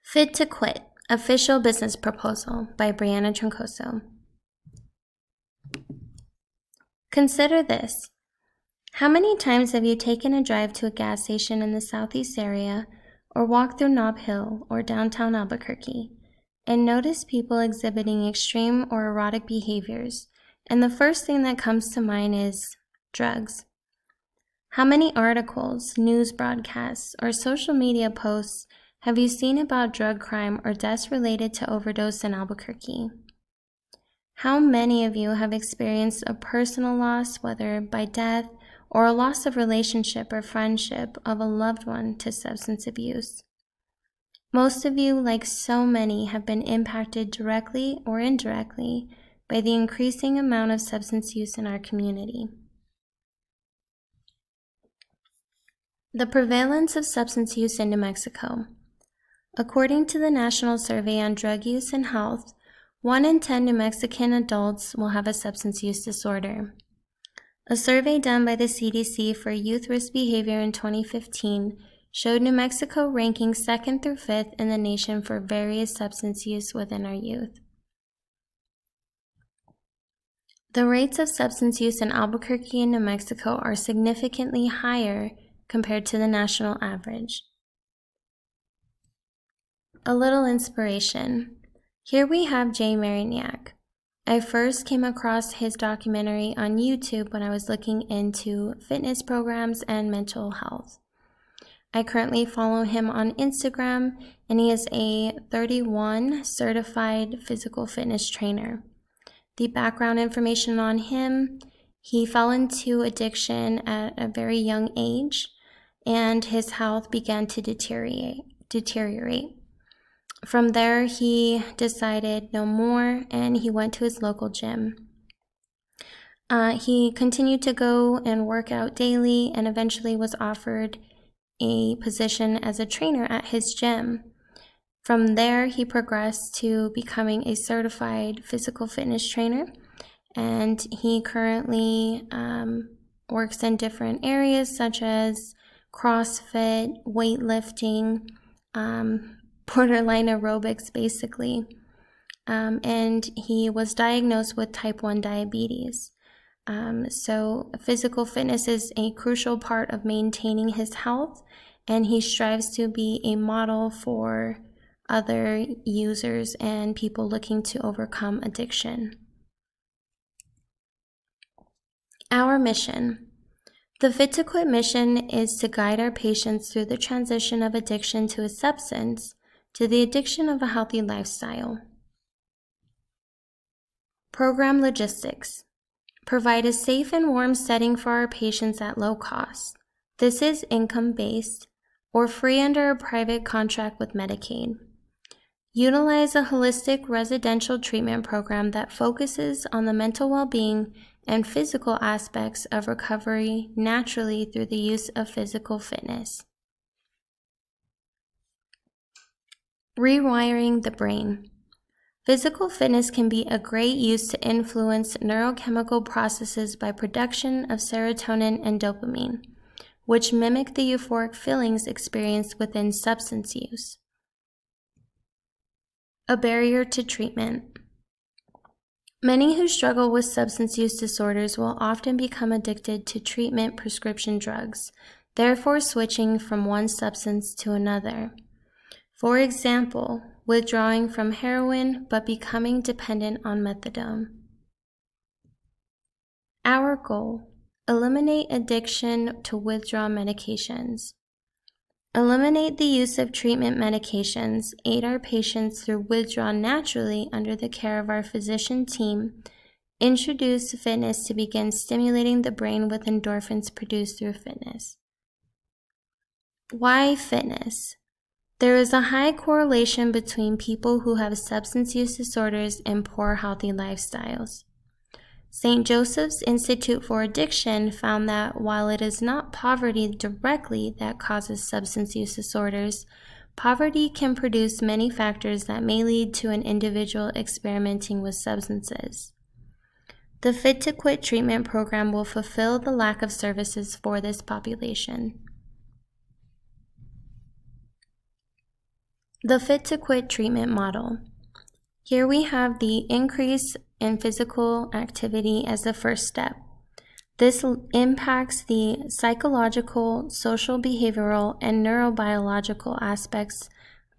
Fit to Quit, Official Business Proposal by Brianna Troncoso. Consider this. How many times have you taken a drive to a gas station in the southeast area or walked through Nob Hill or downtown Albuquerque and noticed people exhibiting extreme or erotic behaviors, and the first thing that comes to mind is drugs? How many articles, news broadcasts, or social media posts have you seen about drug crime or deaths related to overdose in Albuquerque? How many of you have experienced a personal loss, whether by death or a loss of relationship or friendship of a loved one to substance abuse? Most of you, like so many, have been impacted directly or indirectly by the increasing amount of substance use in our community. The prevalence of substance use in New Mexico. According to the National Survey on Drug Use and Health, 1 in 10 New Mexican adults will have a substance use disorder. A survey done by the CDC for youth risk behavior in 2015 showed New Mexico ranking 2nd through 5th in the nation for various substance use within our youth. The rates of substance use in Albuquerque and New Mexico are significantly higher compared to the national average. A little inspiration. Here we have Jay Marignac. I first came across his documentary on YouTube when I was looking into fitness programs and mental health. I currently follow him on Instagram, and he is a 31 certified physical fitness trainer. The background information on him: he fell into addiction at a very young age, and his health began to deteriorate. From there, he decided no more, and he went to his local gym. He continued to go and work out daily, and eventually was offered a position as a trainer at his gym. From there, he progressed to becoming a certified physical fitness trainer, and he currently works in different areas such as CrossFit, weightlifting, borderline aerobics basically, and he was diagnosed with type 1 diabetes. So physical fitness is a crucial part of maintaining his health, and he strives to be a model for other users and people looking to overcome addiction. Our mission. The Fit to Quit mission is to guide our patients through the transition of addiction to a substance to the addiction of a healthy lifestyle. Program logistics. Provide a safe and warm setting for our patients at low cost. This is income-based or free under a private contract with Medicaid. Utilize a holistic residential treatment program that focuses on the mental well-being and physical aspects of recovery naturally through the use of physical fitness. Rewiring the brain. Physical fitness can be a great use to influence neurochemical processes by production of serotonin and dopamine, which mimic the euphoric feelings experienced within substance use. A barrier to treatment. Many who struggle with substance use disorders will often become addicted to treatment prescription drugs, therefore switching from one substance to another. For example, withdrawing from heroin but becoming dependent on methadone. Our goal: eliminate addiction to withdrawal medications. Eliminate the use of treatment medications, aid our patients through withdrawal naturally under the care of our physician team, introduce fitness to begin stimulating the brain with endorphins produced through fitness. Why fitness? There is a high correlation between people who have substance use disorders and poor healthy lifestyles. St. Joseph's Institute for Addiction found that while it is not poverty directly that causes substance use disorders, poverty can produce many factors that may lead to an individual experimenting with substances. The Fit to Quit treatment program will fulfill the lack of services for this population. The Fit to Quit treatment model. Here we have the increase in physical activity as the first step. This impacts the psychological, social, behavioral, and neurobiological aspects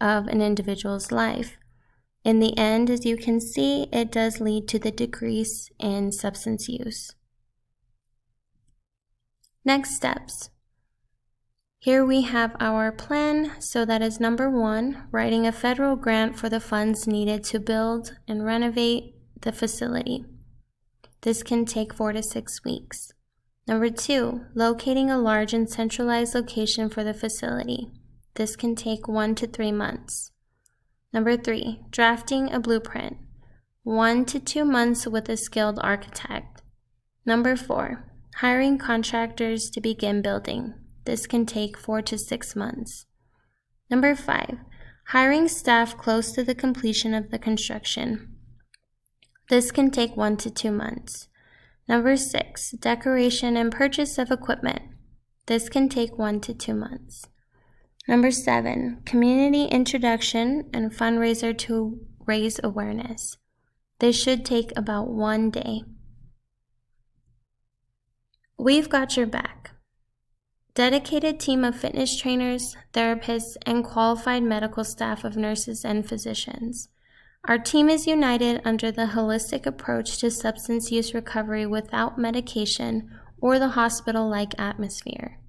of an individual's life. In the end, as you can see, it does lead to the decrease in substance use. Next steps. Here we have our plan. So that is number 1, writing a federal grant for the funds needed to build and renovate the facility. This can take 4 to 6 weeks. Number 2, locating a large and centralized location for the facility. This can take 1 to 3 months. Number 3, drafting a blueprint. 1 to 2 months with a skilled architect. Number 4, hiring contractors to begin building. This can take 4 to 6 months. Number 5, hiring staff close to the completion of the construction. This can take 1 to 2 months. Number 6, decoration and purchase of equipment. This can take 1 to 2 months. Number 7, community introduction and fundraiser to raise awareness. This should take about 1 day. We've got your back. Dedicated team of fitness trainers, therapists, and qualified medical staff of nurses and physicians. Our team is united under the holistic approach to substance use recovery without medication or the hospital-like atmosphere.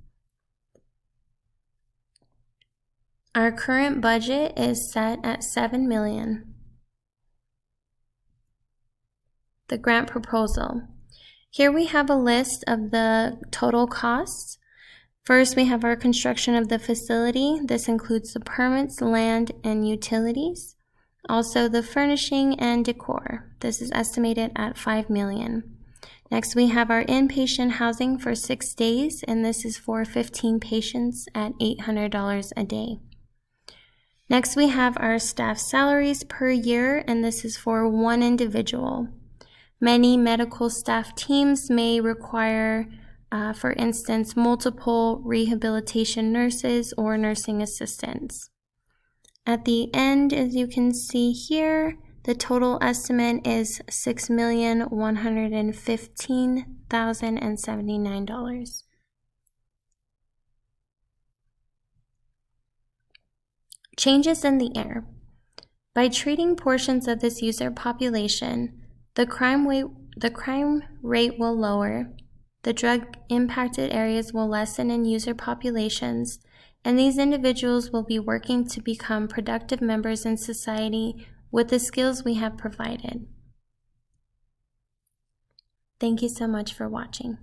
Our current budget is set at $7 million. The grant proposal. Here we have a list of the total costs. First, we have our construction of the facility. This includes the permits, land, and utilities. Also, the furnishing and decor. This is estimated at $5 million. Next, we have our inpatient housing for 6 days, and this is for 15 patients at $800 a day. Next, we have our staff salaries per year, and this is for 1 individual. Many medical staff teams may require, for instance, multiple rehabilitation nurses or nursing assistants. At the end, as you can see here, the total estimate is $6,115,079. Changes in the air. By treating portions of this user population, the crime rate will lower, the drug-impacted areas will lessen in user populations, and these individuals will be working to become productive members in society with the skills we have provided. Thank you so much for watching.